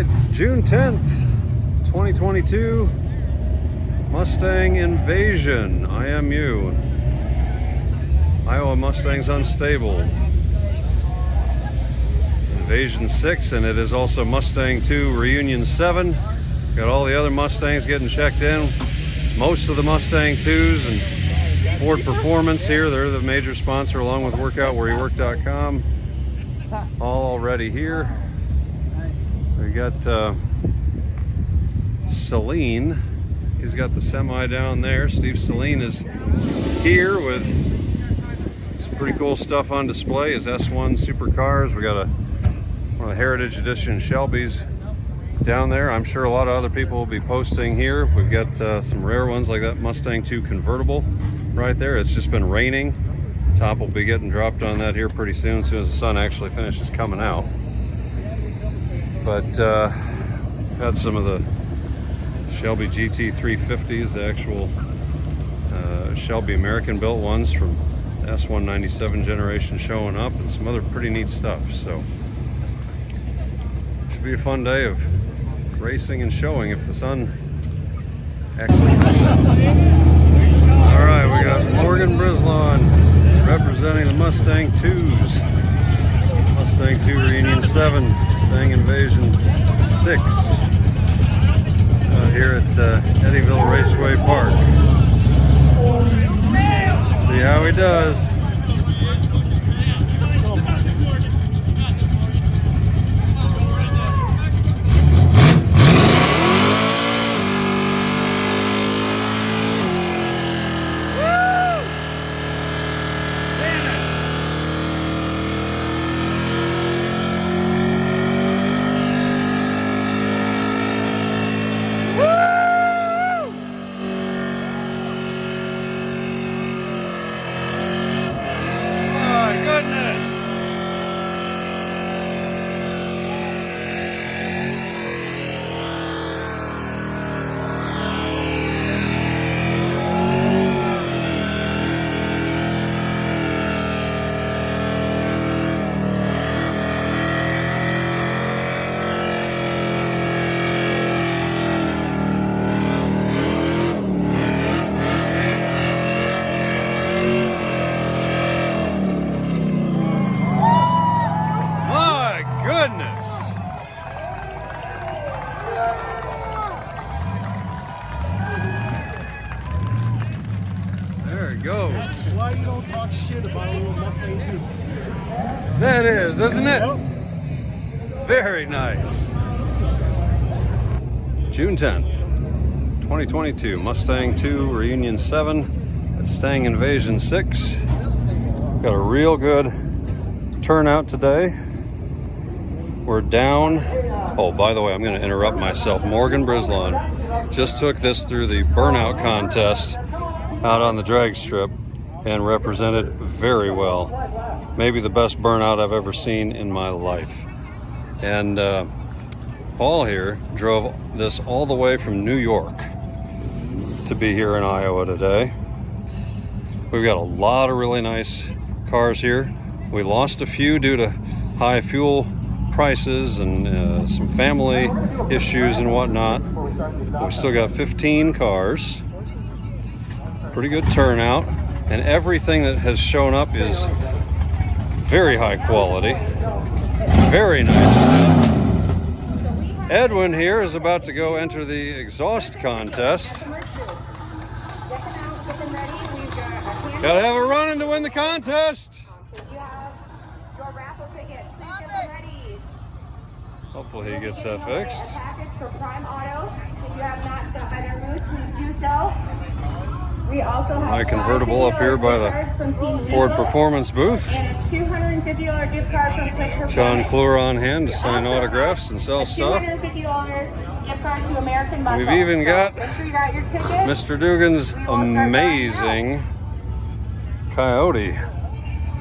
right, it's June 10th, 2022. Mustang Invasion, IMU. Iowa Mustangs Unstabled. Invasion 6, and it is also Mustang II Reunion 7. Got all the other Mustangs getting checked in. Most of the Mustang IIs and Ford Performance here. They're the major sponsor along with workoutwhereyouwork.com. All already here. We got Celine. He's got the semi down there. Steve Celine is here with some pretty cool stuff on display. His S1 supercars. We got one of the Heritage Edition Shelbys down there. I'm sure a lot of other people will be posting here. We've got some rare ones like that Mustang II convertible right there. It's just been raining. Top will be getting dropped on that here pretty soon as the sun actually finishes coming out. But got some of the Shelby GT350s, the actual Shelby American built ones from the S197 generation showing up, and some other pretty neat stuff. So should be a fun day of racing and showing if the sun actually comes out. All right, we got Morgan Brislawn representing the Mustang IIs. Mustang II Reunion 7, Stang Invasion VI. Here at Eddyville Raceway Park. See how he does. There it goes. That's why you don't talk shit about a little Mustang II. That is, isn't it? Yep. Very nice. June 10th, 2022, Mustang II Reunion 7 at Stang Invasion VI. Got a real good turnout today. We're down. Oh, by the way, I'm going to interrupt myself. Morgan Brislawn just took this through the Burnout contest out on the drag strip and represented very well. Maybe the best Burnout I've ever seen in my life. And Paul here drove this all the way from New York to be here in Iowa today. We've got a lot of really nice cars here. We lost a few due to high fuel prices and some family issues and whatnot. But we still got 15 cars. Pretty good turnout, and everything that has shown up is very high quality. Very nice stuff. Edwin here is about to go enter the exhaust contest. Gotta have a run-in to win the contest. Hopefully he gets that fixed. My convertible up here by the Ford Performance booth. John Clor on hand to sign autographs and sell stuff. We've even got Mr. Dugan's amazing Coyote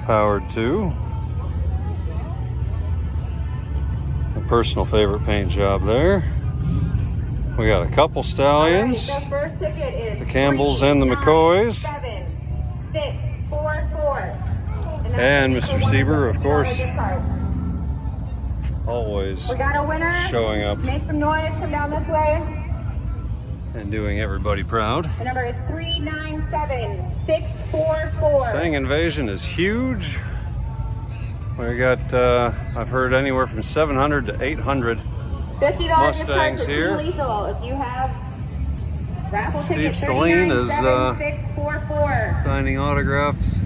powered 2. A personal favorite paint job there. We got a couple stallions, the Campbells and the McCoys, and Mr. Sieber, of course, always We got a winner. showing up Make some noise. Come down this way. and doing everybody proud. The number is 397644. Stang Invasion is huge. We got, I've heard anywhere from 700 to 800 $50 Mustangs here. Lethal. If you have raffle Steve ticket Saline is 397644. signing autographs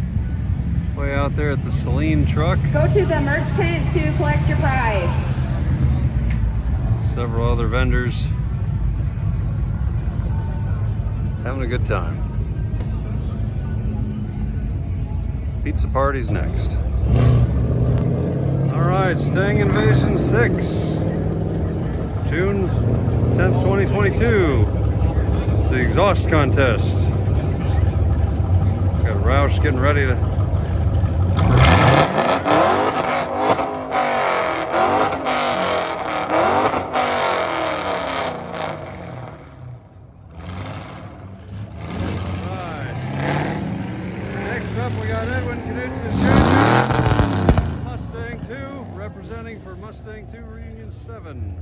way out there at the Saline truck. Go to the merch tent to collect your prize. Several other vendors having a good time. Pizza party's next. All right, Stang Invasion VI, June 10th, 2022. It's the exhaust contest. Got Roush getting ready to. Next up, we got Edwin Knutson Jr. Mustang II, representing for Mustang II Reunion VII.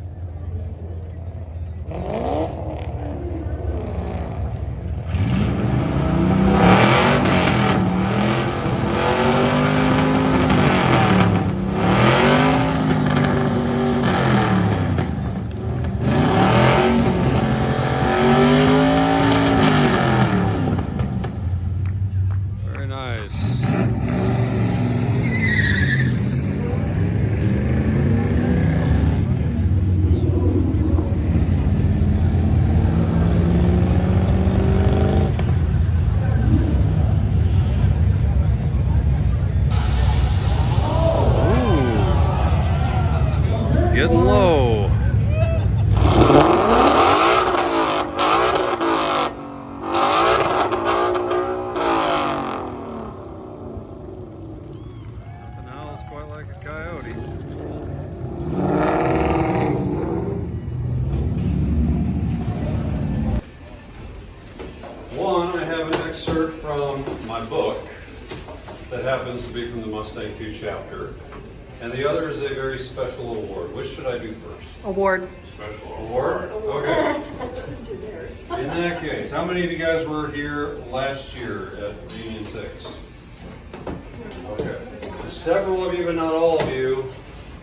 Very nice. Getting low. Nothing else quite like a coyote. One, I have an excerpt from my book that happens to be from the Mustang II chapter. And the other is a very special award. Which should I do first? Award. Special award? Okay. In that case, how many of you guys were here last year at Reunion 6? Okay. So several of you, but not all of you.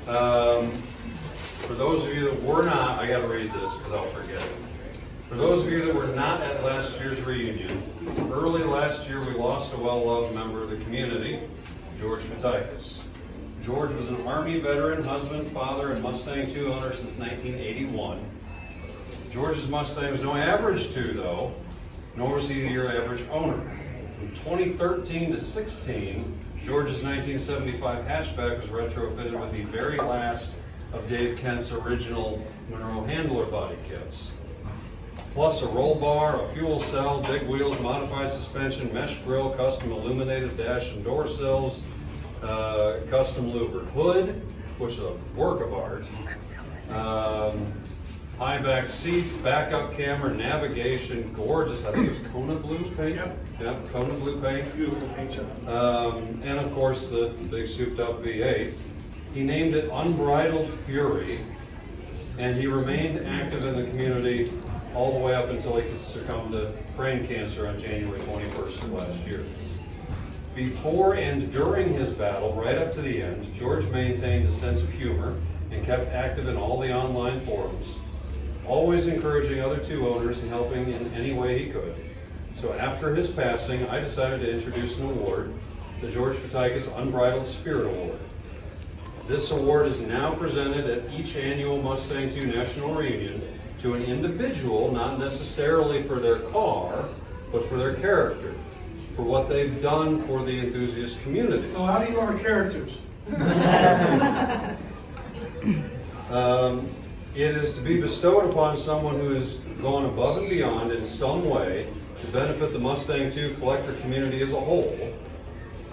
For those of you that were not, I gotta read this because I'll forget it. For those of you that were not at last year's reunion, early last year we lost a well-loved member of the community, George Ftikas. George was an Army veteran, husband, father, and Mustang II owner since 1981. George's Mustang was no average two, though, nor was he your average owner. From 2013 to 16, George's 1975 hatchback was retrofitted with the very last of Dave Kent's original Monroe handler body kits. Plus a roll bar, a fuel cell, big wheels, modified suspension, mesh grille, custom illuminated dash and door sills, custom louvered hood, which is a work of art, high back seats, backup camera, navigation, gorgeous. I think it was Kona blue paint. Yep, Kona blue paint. Beautiful paint job. And of course the big souped up V8. He named it Unbridled Fury, and he remained active in the community all the way up until he succumbed to brain cancer on January 21st of last year. Before and during his battle, right up to the end, George maintained a sense of humor and kept active in all the online forums, always encouraging other two owners and helping in any way he could. So after his passing, I decided to introduce an award, the George Ftikas Unbridled Spirit Award. This award is now presented at each annual Mustang II National Reunion to an individual, not necessarily for their car, but for their character, for what they've done for the enthusiast community. Oh, how do you know our characters? It is to be bestowed upon someone who has gone above and beyond in some way to benefit the Mustang II collector community as a whole.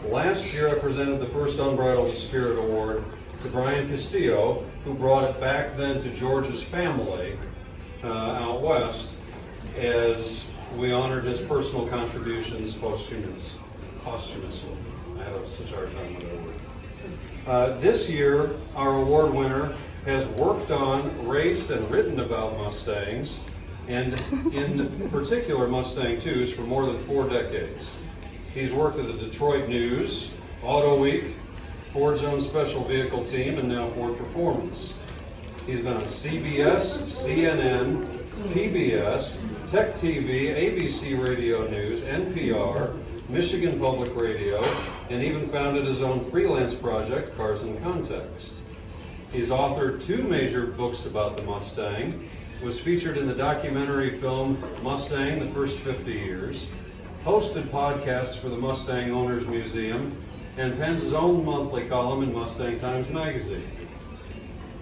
Last year I presented the first Unbridled Spirit Award to Brian Castillo, who brought it back then to George's family out west, as we honored his personal contributions posthumously. I had such a hard time with that word. This year, our award winner has worked on, raced, and written about Mustangs, and in particular Mustang IIs, for more than 4 decades. He's worked at the Detroit News, Auto Week, Ford's own special vehicle team, and now Ford Performance. He's been on CBS, CNN, PBS, Tech TV, ABC Radio News, NPR, Michigan Public Radio, and even founded his own freelance project, Cars in Context. He's authored 2 major books about the Mustang, was featured in the documentary film Mustang, The First 50 Years, hosted podcasts for the Mustang Owners Museum, and pens his own monthly column in Mustang Times Magazine.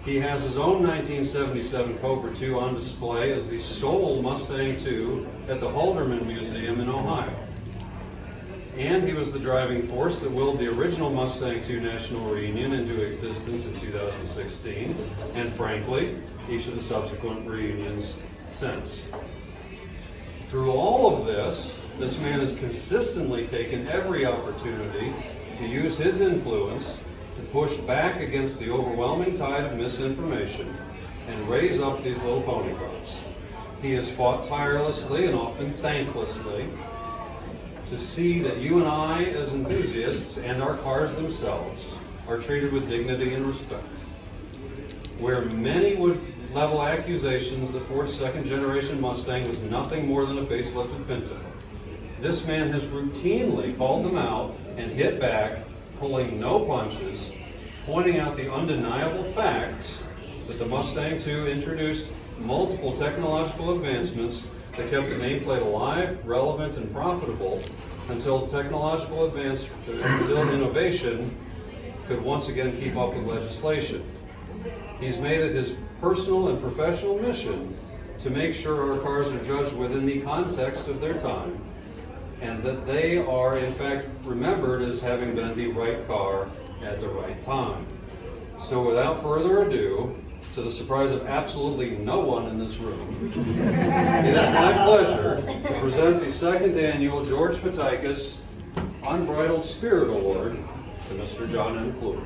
He has his own 1977 Cobra II on display as the sole Mustang II at the Halderman Museum in Ohio. And he was the driving force that willed the original Mustang II National Reunion into existence in 2016, and frankly, each of the subsequent reunions since. Through all of this man has consistently taken every opportunity to use his influence to push back against the overwhelming tide of misinformation and raise up these little pony cars. He has fought tirelessly and often thanklessly to see that you and I, as enthusiasts, and our cars themselves, are treated with dignity and respect. Where many would level accusations that Ford's second-generation Mustang was nothing more than a facelifted Pinto, this man has routinely called them out and hit back, pulling no punches, pointing out the undeniable facts that the Mustang II introduced multiple technological advancements that kept the nameplate alive, relevant, and profitable until innovation could once again keep up with legislation. He's made it his personal and professional mission to make sure our cars are judged within the context of their time, and that they are in fact remembered as having been the right car at the right time. So without further ado, to the surprise of absolutely no one in this room, it is my pleasure to present the 2nd annual George Ftikas Unbridled Spirit Award to Mr. John M. Clor.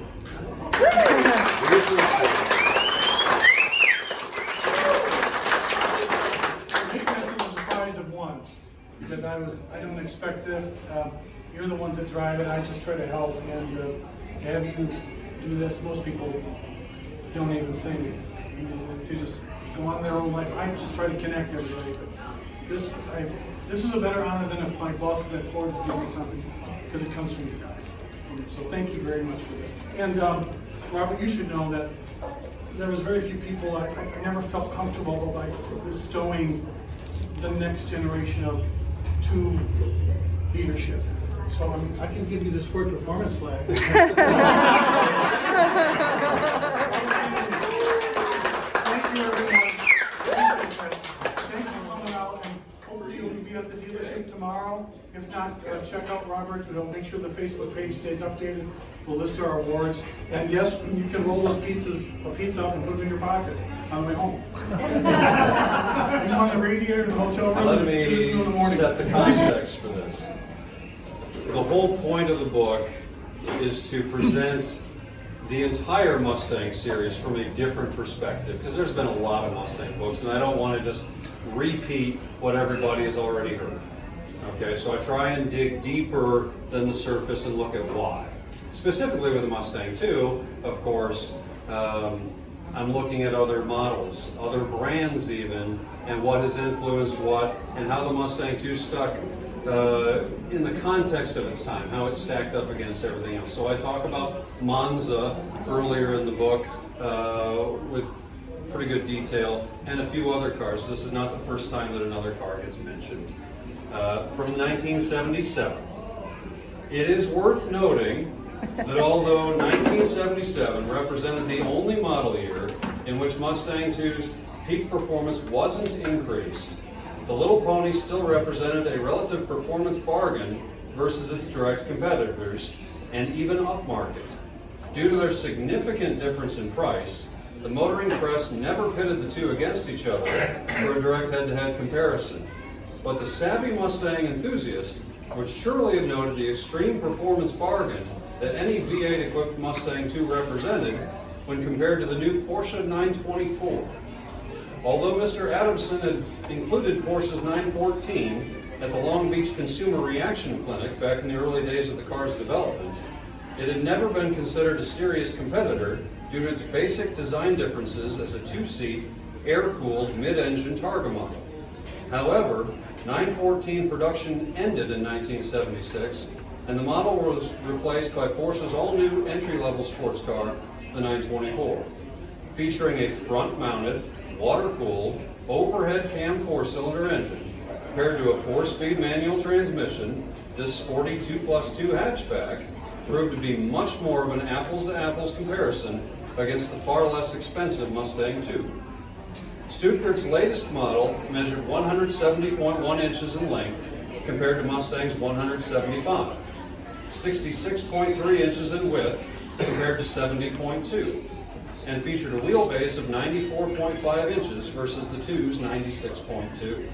Because I don't expect this. You're the ones that drive it. I just try to help, and have you do this. Most people don't even sing to just go on their own life. I just try to connect everybody. But this is a better honor than if my bosses at Ford would give me something, because it comes from you guys. So thank you very much for this. And Robert, you should know that there was very few people. I never felt comfortable by bestowing the next generation of II leadership. So I can give you this Ford Performance flag. Thank you, everyone. Thanks for coming out, and hopefully you'll be at the dealership tomorrow. If not, check out Robert. We'll make sure the Facebook page stays updated. We'll list our awards. And yes, you can roll those pieces of pizza up and put them in your pocket on the way home. You on the radiator in the hotel room? Let me set the context for this. The whole point of the book is to present the entire Mustang series from a different perspective, because there's been a lot of Mustang books, and I don't want to just repeat what everybody has already heard. Okay, so I try and dig deeper than the surface and look at why. Specifically with the Mustang II, of course, I'm looking at other models, other brands even, and what has influenced what, and how the Mustang II stuck in the context of its time, how it stacked up against everything else. So I talk about Monza earlier in the book with pretty good detail, and a few other cars. So this is not the first time that another car gets mentioned. From 1977. It is worth noting that although 1977 represented the only model year in which Mustang II's peak performance wasn't increased, the Little Pony still represented a relative performance bargain versus its direct competitors, and even upmarket. Due to their significant difference in price, the motoring press never pitted the two against each other for a direct head-to-head comparison. But the savvy Mustang enthusiast would surely have noted the extreme performance bargain that any V8-equipped Mustang II represented when compared to the new Porsche 924. Although Mr. Adamson had included Porsche's 914 at the Long Beach Consumer Reaction Clinic back in the early days of the car's development, it had never been considered a serious competitor due to its basic design differences as a two-seat, air-cooled mid-engine Targa model. However, 914 production ended in 1976, and the model was replaced by Porsche's all-new entry-level sports car, the 924, featuring a front-mounted, water-cooled, overhead cam four-cylinder engine. Paired to a 4-speed manual transmission, this sporty 2+2 hatchback proved to be much more of an apples-to-apples comparison against the far less expensive Mustang II. Stuttgart's latest model measured 170.1 inches in length compared to Mustang's 175, 66.3 inches in width compared to 70.2, and featured a wheelbase of 94.5 inches versus the II's 96.2.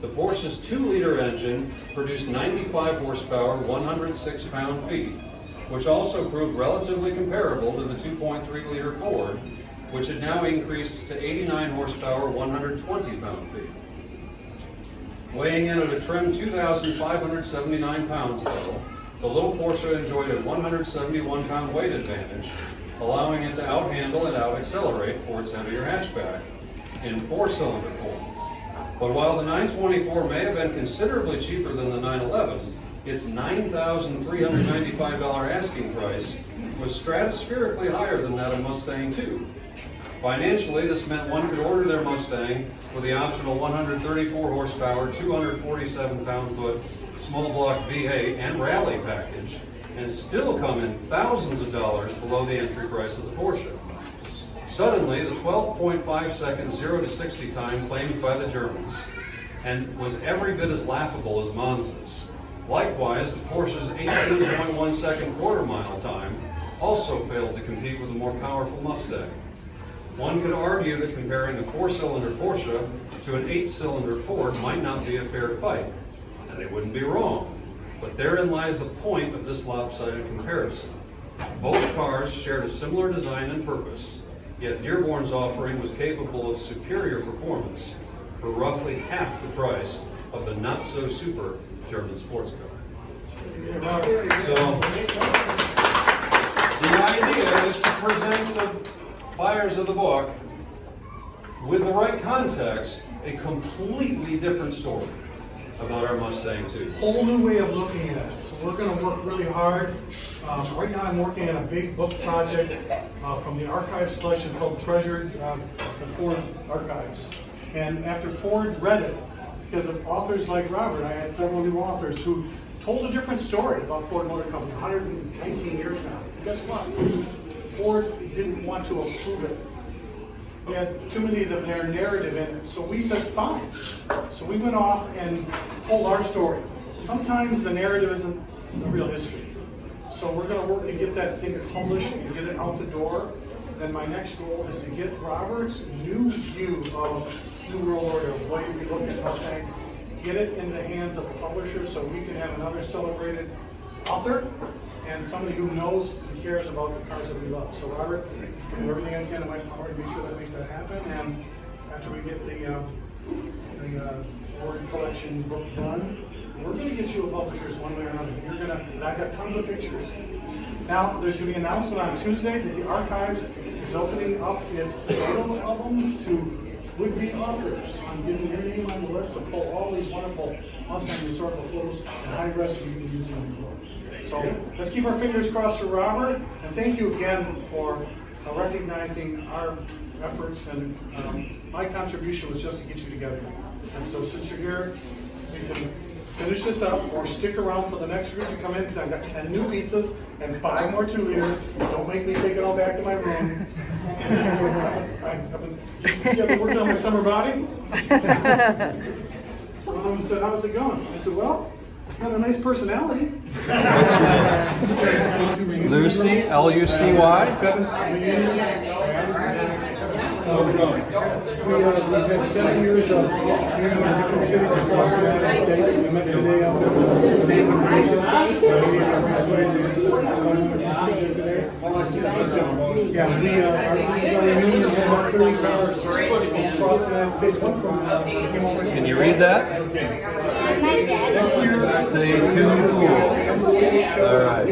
The Porsche's 2-liter engine produced 95 horsepower, 106 pound-feet, which also proved relatively comparable to the 2.3-liter Ford, which had now increased to 89 horsepower, 120 pound-feet. Weighing in at a trim 2,579 pounds, though, the little Porsche enjoyed a 171-pound weight advantage, allowing it to outhandle and out-accelerate for its heavier hatchback in 4-cylinder form. But while the 924 may have been considerably cheaper than the 911, its $9,395 asking price was stratospherically higher than that of Mustang II. Financially, this meant one could order their Mustang with the optional 134 horsepower, 247 pound-foot small block V8 and rally package, and still come in thousands of dollars below the entry price of the Porsche. Suddenly, the 12.5 second 0 to 60 time claimed by the Germans and was every bit as laughable as Monza's. Likewise, the Porsche's 18.1 second quarter-mile time also failed to compete with a more powerful Mustang. One could argue that comparing a 4-cylinder Porsche to an 8-cylinder Ford might not be a fair fight, and they wouldn't be wrong. But therein lies the point of this lopsided comparison. Both cars shared a similar design and purpose, yet Dearborn's offering was capable of superior performance for roughly half the price of the not-so-super German sports car. So, the idea is to present to buyers of the book, with the right context, a completely different story about our Mustang II. Whole new way of looking at it. So we're going to work really hard. Right now I'm working on a big book project from the archives collection called Treasured, the Ford Archives. And after Ford read it, because of authors like Robert, I had several new authors who told a different story about Ford Motor Company 119 years now. Guess what? Ford didn't want to approve it. They had too many of their narrative in it. So we said, fine. So we went off and told our story. Sometimes the narrative isn't the real history. So we're going to work to get that thing published and get it out the door. Then my next goal is to get Robert's new view of New World Order, the way we look at Mustang, get it in the hands of a publisher so we can have another celebrated author and somebody who knows and cares about the cars that we love. So Robert, do everything I can in my power to make sure that makes that happen. And after we get the Ford collection book done, we're going to get you a publisher's one way or another. I've got tons of pictures. Now, there's going to be an announcement on Tuesday that the archives is opening up its photo albums to would-be authors. I'm getting your name on the list to pull all these wonderful Mustang historical photos and high-res so you can use them in the book. So let's keep our fingers crossed for Robert, and thank you again for recognizing our efforts. And my contribution was just to get you together. And so since you're here, we can finish this up or stick around for the next group to come in because I've got 10 new pizzas and 5 more 2-liter. Don't make me take it all back to my room. I've been working on my summer body. One of them said, how's it going? I said, well, it's got a nice personality. What's your name? Lucy, Lucy. 7th reunion. How's it going? we've had 7 years of being in different cities across the United States. We met today out at Stang Invasion Raceway today. Yeah, this is our reunion. We have 30 cars across the United States. One from Can you read that? next year. Stay tuned. Cool. All right.